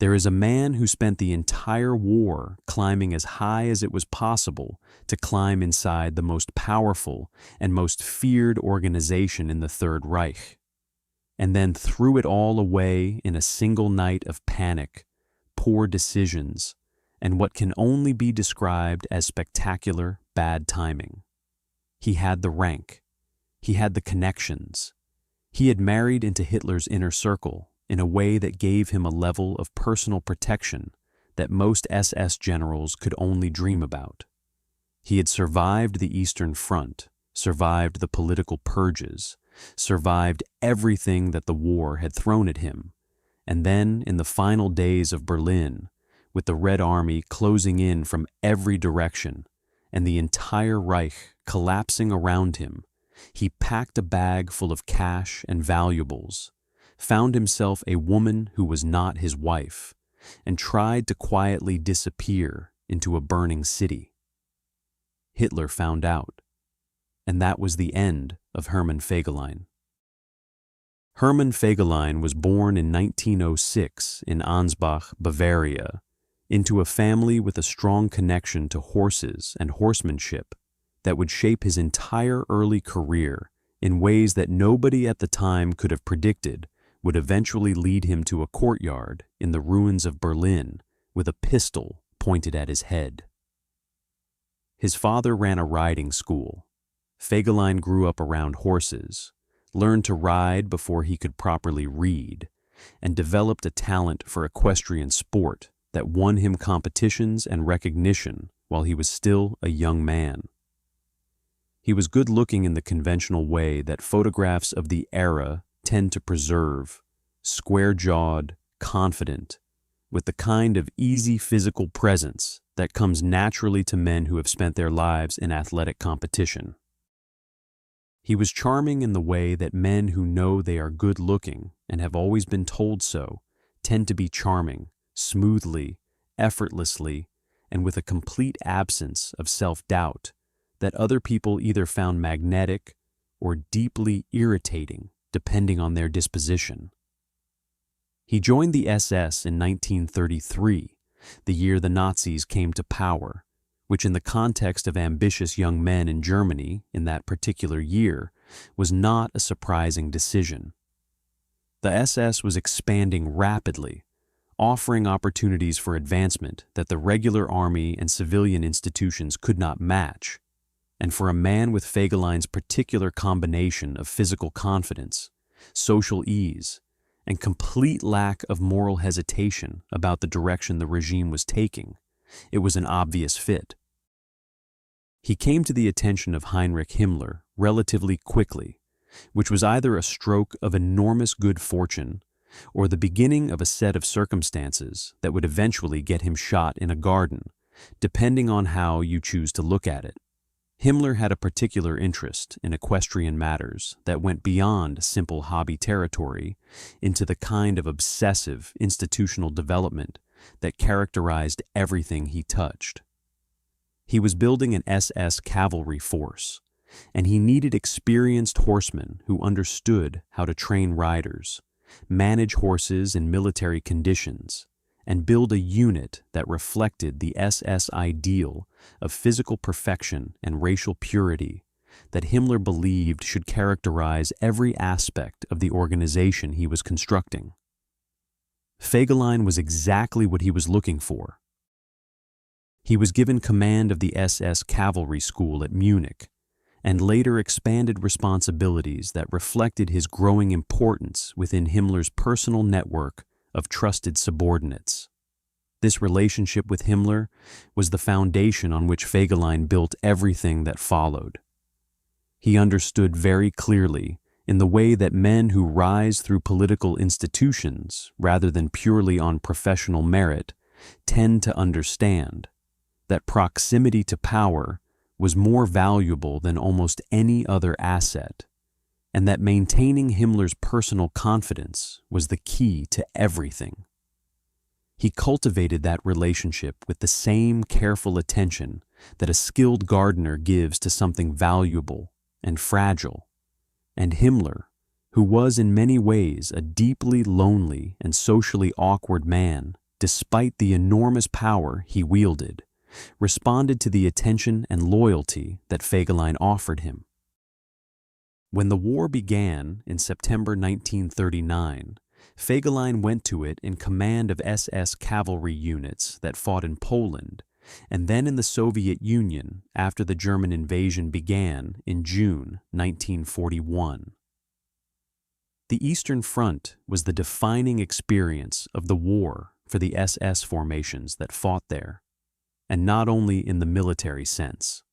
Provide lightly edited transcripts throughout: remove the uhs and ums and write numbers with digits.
There is a man who spent the entire war climbing as high as it was possible to climb inside the most powerful and most feared organization in the Third Reich, and then threw it all away in a single night of panic, poor decisions, and what can only be described as spectacular bad timing. He had the rank. He had the connections. He had married into Hitler's inner circle in a way that gave him a level of personal protection that most SS generals could only dream about. He had survived the Eastern Front, survived the political purges, survived everything that the war had thrown at him, and then, in the final days of Berlin, with the Red Army closing in from every direction and the entire Reich collapsing around him, he packed a bag full of cash and valuables, found himself a woman who was not his wife, and tried to quietly disappear into a burning city. Hitler found out, and that was the end of Hermann Fegelein. Hermann Fegelein was born in 1906 in Ansbach, Bavaria, into a family with a strong connection to horses and horsemanship that would shape his entire early career in ways that nobody at the time could have predicted would eventually lead him to a courtyard in the ruins of Berlin with a pistol pointed at his head. His father ran a riding school. Fegelein grew up around horses, learned to ride before he could properly read, and developed a talent for equestrian sport that won him competitions and recognition while he was still a young man. He was good-looking in the conventional way that photographs of the era tend to preserve, square-jawed, confident, with the kind of easy physical presence that comes naturally to men who have spent their lives in athletic competition. He was charming in the way that men who know they are good-looking and have always been told so tend to be charming, smoothly, effortlessly, and with a complete absence of self-doubt that other people either found magnetic or deeply irritating depending on their disposition. He joined the SS in 1933, the year the Nazis came to power, which in the context of ambitious young men in Germany in that particular year was not a surprising decision. The SS was expanding rapidly, offering opportunities for advancement that the regular army and civilian institutions could not match, and for a man with Fegelein's particular combination of physical confidence, social ease, and complete lack of moral hesitation about the direction the regime was taking, it was an obvious fit. He came to the attention of Heinrich Himmler relatively quickly, which was either a stroke of enormous good fortune or the beginning of a set of circumstances that would eventually get him shot in a garden, depending on how you choose to look at it. Himmler had a particular interest in equestrian matters that went beyond simple hobby territory into the kind of obsessive institutional development that characterized everything he touched. He was building an SS cavalry force, and he needed experienced horsemen who understood how to train riders, manage horses in military conditions, and build a unit that reflected the SS ideal of physical perfection and racial purity that Himmler believed should characterize every aspect of the organization he was constructing. Fegelein was exactly what he was looking for. He was given command of the SS Cavalry School at Munich, and later expanded responsibilities that reflected his growing importance within Himmler's personal network of trusted subordinates. This relationship with Himmler was the foundation on which Fegelein built everything that followed. He understood very clearly, in the way that men who rise through political institutions rather than purely on professional merit tend to understand, that proximity to power was more valuable than almost any other asset, and that maintaining Himmler's personal confidence was the key to everything. He cultivated that relationship with the same careful attention that a skilled gardener gives to something valuable and fragile, and Himmler, who was in many ways a deeply lonely and socially awkward man, despite the enormous power he wielded, responded to the attention and loyalty that Fegelein offered him. When the war began in September 1939, Fegelein went to it in command of SS cavalry units that fought in Poland and then in the Soviet Union after the German invasion began in June 1941. The Eastern Front was the defining experience of the war for the SS formations that fought there, and not only in the military sense.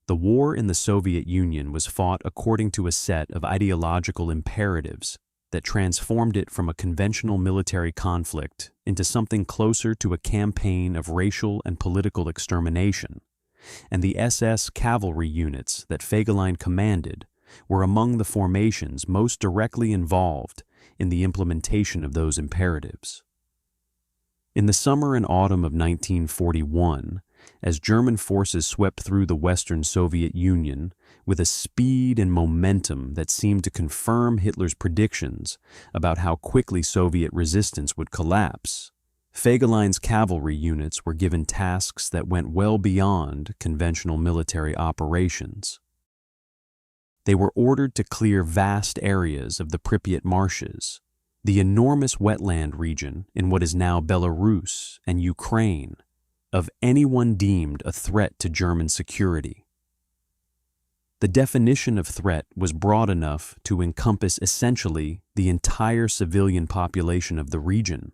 The war in the Soviet Union was fought according to a set of ideological imperatives that transformed it from a conventional military conflict into something closer to a campaign of racial and political extermination, and the SS cavalry units that Fegelein commanded were among the formations most directly involved in the implementation of those imperatives. In the summer and autumn of 1941, as German forces swept through the Western Soviet Union with a speed and momentum that seemed to confirm Hitler's predictions about how quickly Soviet resistance would collapse, Fegelein's cavalry units were given tasks that went well beyond conventional military operations. They were ordered to clear vast areas of the Pripyat marshes, the enormous wetland region in what is now Belarus and Ukraine, of anyone deemed a threat to German security. The definition of threat was broad enough to encompass essentially the entire civilian population of the region.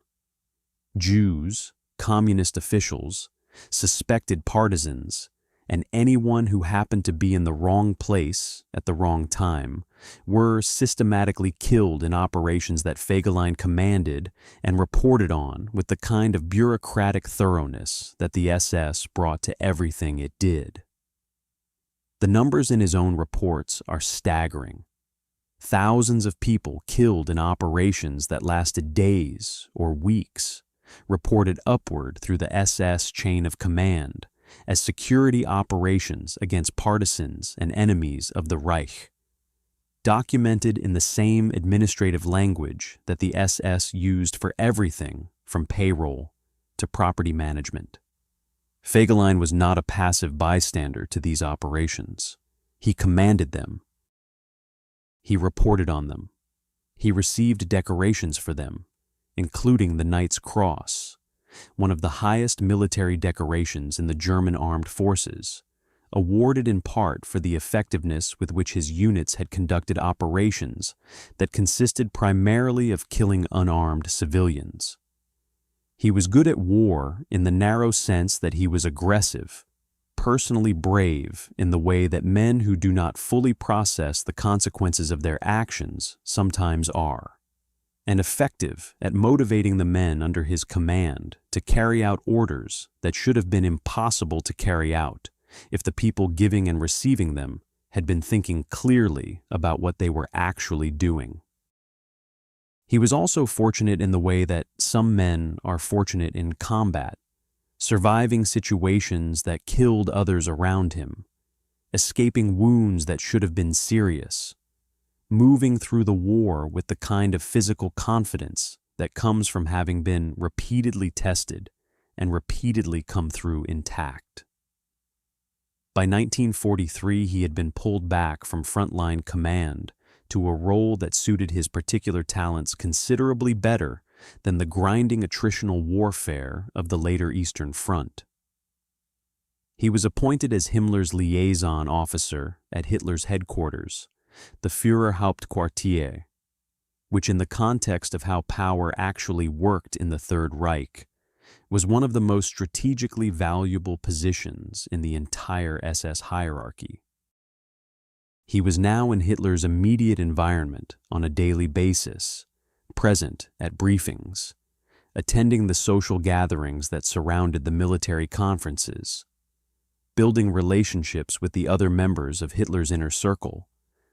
Jews, communist officials, suspected partisans, and anyone who happened to be in the wrong place at the wrong time were systematically killed in operations that Fegelein commanded and reported on with the kind of bureaucratic thoroughness that the SS brought to everything it did. The numbers in his own reports are staggering. Thousands of people killed in operations that lasted days or weeks, reported upward through the SS chain of command as security operations against partisans and enemies of the Reich, documented in the same administrative language that the SS used for everything from payroll to property management. Fegelein was not a passive bystander to these operations. He commanded them. He reported on them. He received decorations for them, including the Knight's Cross, one of the highest military decorations in the German armed forces, awarded in part for the effectiveness with which his units had conducted operations that consisted primarily of killing unarmed civilians. He was good at war in the narrow sense that he was aggressive, personally brave in the way that men who do not fully process the consequences of their actions sometimes are, and effective at motivating the men under his command to carry out orders that should have been impossible to carry out if the people giving and receiving them had been thinking clearly about what they were actually doing. He was also fortunate in the way that some men are fortunate in combat, surviving situations that killed others around him, escaping wounds that should have been serious, moving through the war with the kind of physical confidence that comes from having been repeatedly tested and repeatedly come through intact. By 1943, he had been pulled back from frontline command to a role that suited his particular talents considerably better than the grinding attritional warfare of the later Eastern Front. He was appointed as Himmler's liaison officer at Hitler's headquarters, the Führerhauptquartier, which in the context of how power actually worked in the Third Reich, was one of the most strategically valuable positions in the entire SS hierarchy. He was now in Hitler's immediate environment on a daily basis, present at briefings, attending the social gatherings that surrounded the military conferences, building relationships with the other members of Hitler's inner circle,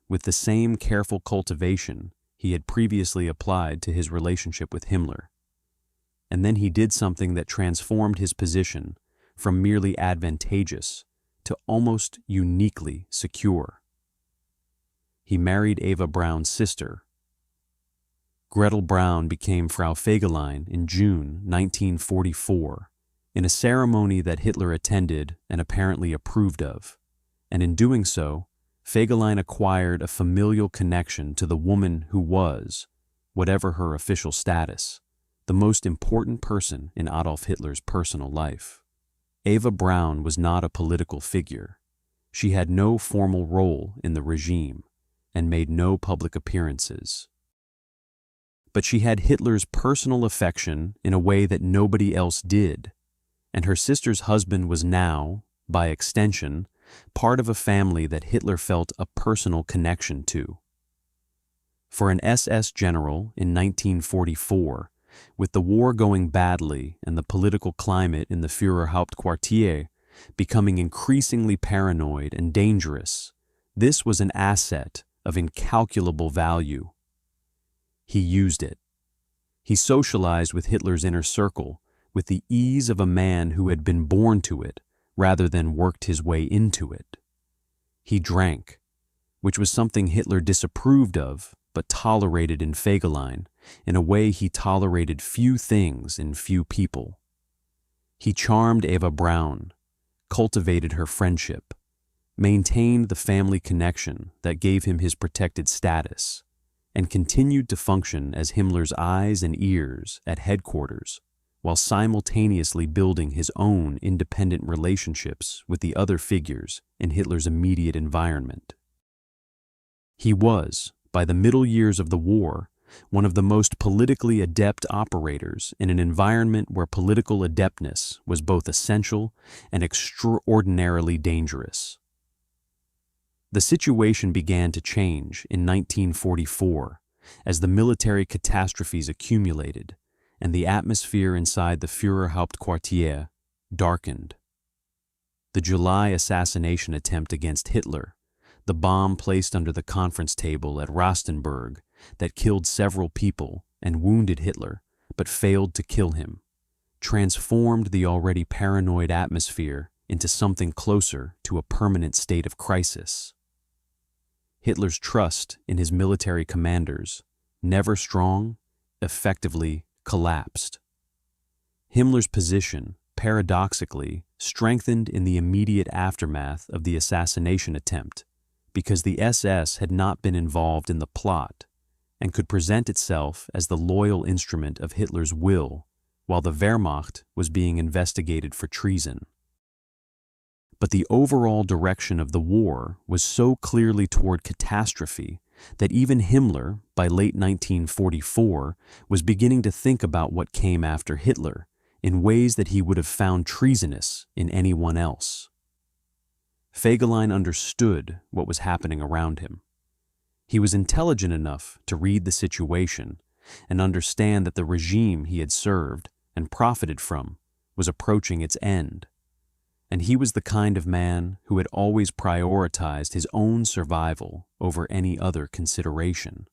with the same careful cultivation he had previously applied to his relationship with Himmler. And then he did something that transformed his position from merely advantageous to almost uniquely secure. He married Eva Braun's sister. Gretel Braun became Frau Fegelein in June 1944, in a ceremony that Hitler attended and apparently approved of, and in doing so, Fegelein acquired a familial connection to the woman who was, whatever her official status, the most important person in Adolf Hitler's personal life. Eva Braun was not a political figure. She had no formal role in the regime and made no public appearances. But she had Hitler's personal affection in a way that nobody else did, and her sister's husband was now, by extension, part of a family that Hitler felt a personal connection to. For an SS general in 1944, with the war going badly and the political climate in the Führerhauptquartier becoming increasingly paranoid and dangerous, this was an asset of incalculable value. He used it. He socialized with Hitler's inner circle with the ease of a man who had been born to it rather than worked his way into it. He drank, which was something Hitler disapproved of but tolerated in Fegelein in a way he tolerated few things in few people. He charmed Eva Braun, cultivated her friendship, maintained the family connection that gave him his protected status, and continued to function as Himmler's eyes and ears at headquarters, while simultaneously building his own independent relationships with the other figures in Hitler's immediate environment. He was, by the middle years of the war, one of the most politically adept operators in an environment where political adeptness was both essential and extraordinarily dangerous. The situation began to change in 1944 as the military catastrophes accumulated and the atmosphere inside the Führerhauptquartier darkened. The July assassination attempt against Hitler, the bomb placed under the conference table at Rastenburg that killed several people and wounded Hitler but failed to kill him, transformed the already paranoid atmosphere into something closer to a permanent state of crisis. Hitler's trust in his military commanders, never strong, effectively collapsed. Himmler's position, paradoxically, strengthened in the immediate aftermath of the assassination attempt because the SS had not been involved in the plot and could present itself as the loyal instrument of Hitler's will while the Wehrmacht was being investigated for treason. But the overall direction of the war was so clearly toward catastrophe that even Himmler, by late 1944, was beginning to think about what came after Hitler in ways that he would have found treasonous in anyone else. Fegelein understood what was happening around him. He was intelligent enough to read the situation and understand that the regime he had served and profited from was approaching its end. And he was the kind of man who had always prioritized his own survival over any other consideration.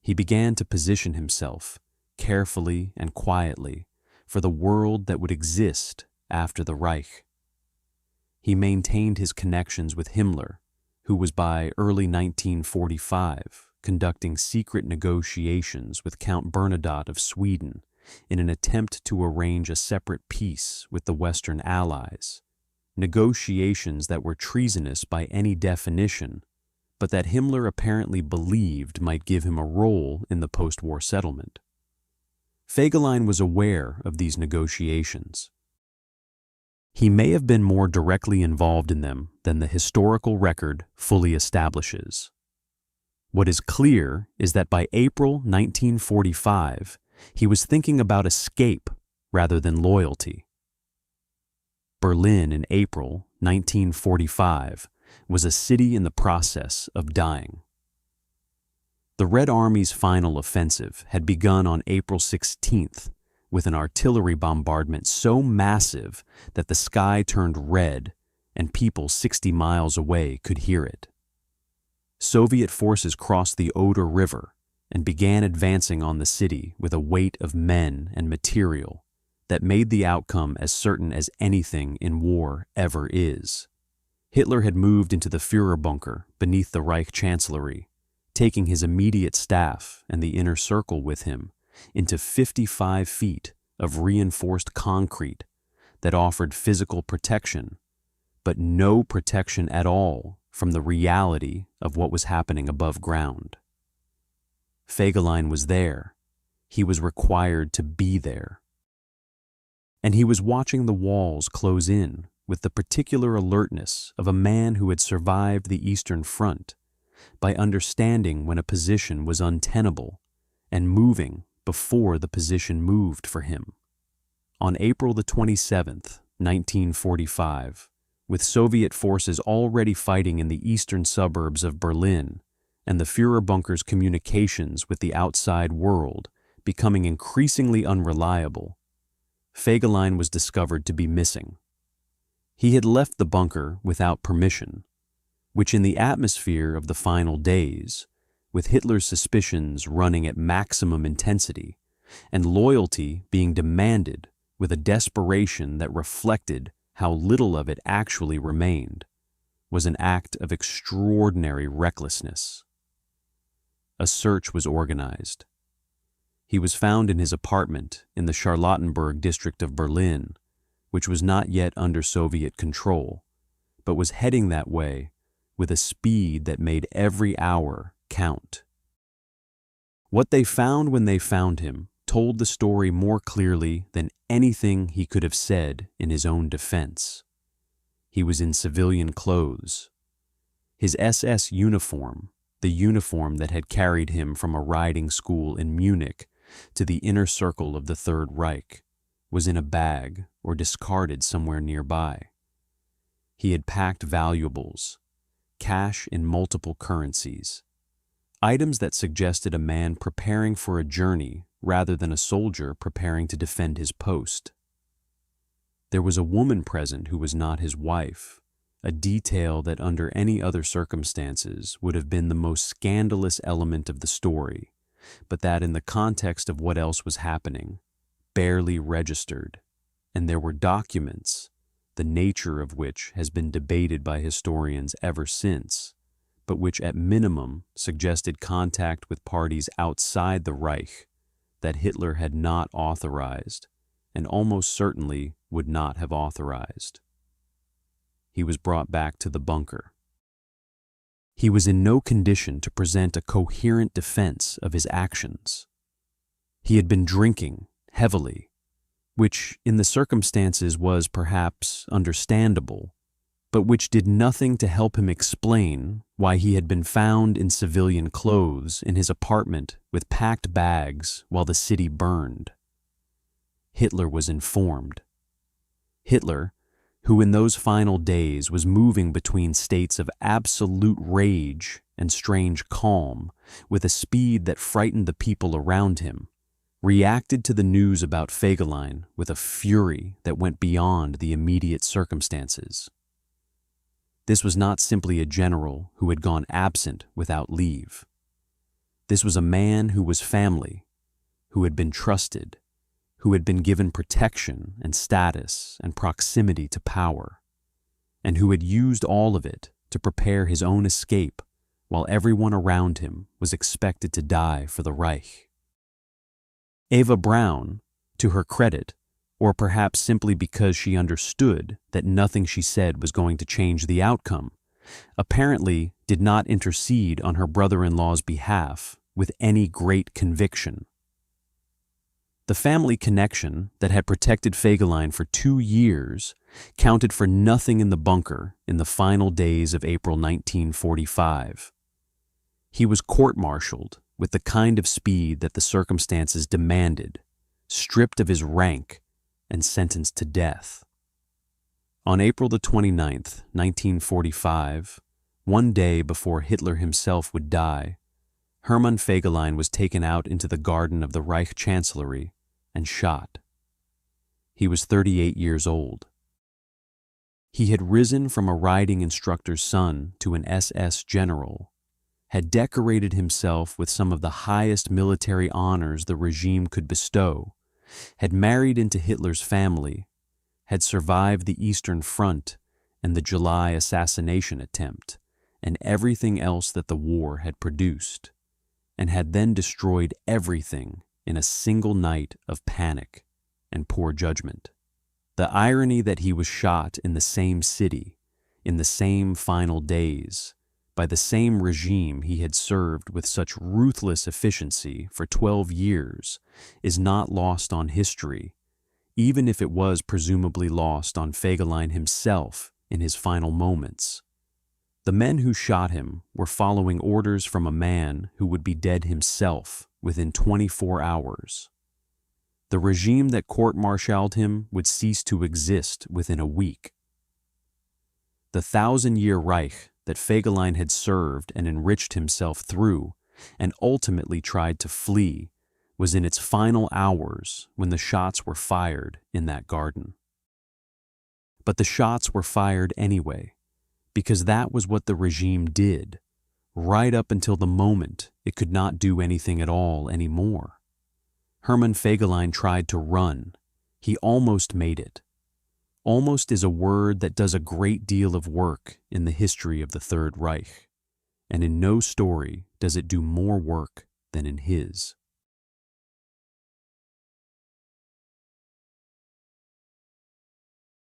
He began to position himself, carefully and quietly, for the world that would exist after the Reich. He maintained his connections with Himmler, who was by early 1945 conducting secret negotiations with Count Bernadotte of Sweden in an attempt to arrange a separate peace with the Western Allies, negotiations that were treasonous by any definition, but that Himmler apparently believed might give him a role in the post-war settlement. Fegelein was aware of these negotiations. He may have been more directly involved in them than the historical record fully establishes. What is clear is that by April 1945, he was thinking about escape rather than loyalty. Berlin in April 1945 was a city in the process of dying. The Red Army's final offensive had begun on April 16th with an artillery bombardment so massive that the sky turned red and people 60 miles away could hear it. Soviet forces crossed the Oder River and began advancing on the city with a weight of men and material that made the outcome as certain as anything in war ever is. Hitler had moved into the Führerbunker beneath the Reich Chancellery, taking his immediate staff and the inner circle with him into 55 feet of reinforced concrete that offered physical protection, but no protection at all from the reality of what was happening above ground. Fegelein was there. He was required to be there. And he was watching the walls close in with the particular alertness of a man who had survived the Eastern Front by understanding when a position was untenable and moving before the position moved for him. On April the 27th, 1945, with Soviet forces already fighting in the eastern suburbs of Berlin and the Führerbunker's communications with the outside world becoming increasingly unreliable, Fegelein was discovered to be missing. He had left the bunker without permission, which in the atmosphere of the final days, with Hitler's suspicions running at maximum intensity and loyalty being demanded with a desperation that reflected how little of it actually remained, was an act of extraordinary recklessness. A search was organized. He was found in his apartment in the Charlottenburg district of Berlin, which was not yet under Soviet control, but was heading that way with a speed that made every hour count. What they found when they found him told the story more clearly than anything he could have said in his own defense. He was in civilian clothes. His SS uniform, the uniform that had carried him from a riding school in Munich to the inner circle of the Third Reich, was in a bag or discarded somewhere nearby. He had packed valuables, cash in multiple currencies, items that suggested a man preparing for a journey rather than a soldier preparing to defend his post. There was a woman present who was not his wife, a detail that under any other circumstances would have been the most scandalous element of the story, but that in the context of what else was happening, barely registered, and there were documents, the nature of which has been debated by historians ever since, but which at minimum suggested contact with parties outside the Reich that Hitler had not authorized and almost certainly would not have authorized. He was brought back to the bunker. He was in no condition to present a coherent defense of his actions. He had been drinking heavily, which in the circumstances was perhaps understandable, but which did nothing to help him explain why he had been found in civilian clothes in his apartment with packed bags while the city burned. Hitler was informed. Hitler, who in those final days was moving between states of absolute rage and strange calm with a speed that frightened the people around him, reacted to the news about Fegelein with a fury that went beyond the immediate circumstances. This was not simply a general who had gone absent without leave. This was a man who was family, who had been trusted, who had been given protection and status and proximity to power, and who had used all of it to prepare his own escape while everyone around him was expected to die for the Reich. Eva Braun, to her credit, or perhaps simply because she understood that nothing she said was going to change the outcome, apparently did not intercede on her brother-in-law's behalf with any great conviction. The family connection that had protected Fegelein for 2 years counted for nothing in the bunker in the final days of April 1945. He was court-martialed with the kind of speed that the circumstances demanded, stripped of his rank, and sentenced to death. On April the 29th, 1945, one day before Hitler himself would die, Hermann Fegelein was taken out into the garden of the Reich Chancellery and shot. He was 38 years old. He had risen from a riding instructor's son to an SS general, had decorated himself with some of the highest military honors the regime could bestow, had married into Hitler's family, had survived the Eastern Front and the July assassination attempt, and everything else that the war had produced. and had then destroyed everything in a single night of panic and poor judgment. The irony that he was shot in the same city, in the same final days, by the same regime he had served with such ruthless efficiency for 12 years is not lost on history, even if it was presumably lost on Fegelein himself in his final moments. The men who shot him were following orders from a man who would be dead himself within 24 hours. The regime that court-martialed him would cease to exist within a week. The 1,000-year Reich that Fegelein had served and enriched himself through, and ultimately tried to flee, was in its final hours when the shots were fired in that garden. But the shots were fired anyway, because that was what the regime did, right up until the moment it could not do anything at all anymore. Hermann Fegelein tried to run. He almost made it. Almost is a word that does a great deal of work in the history of the Third Reich, and in no story does it do more work than in his.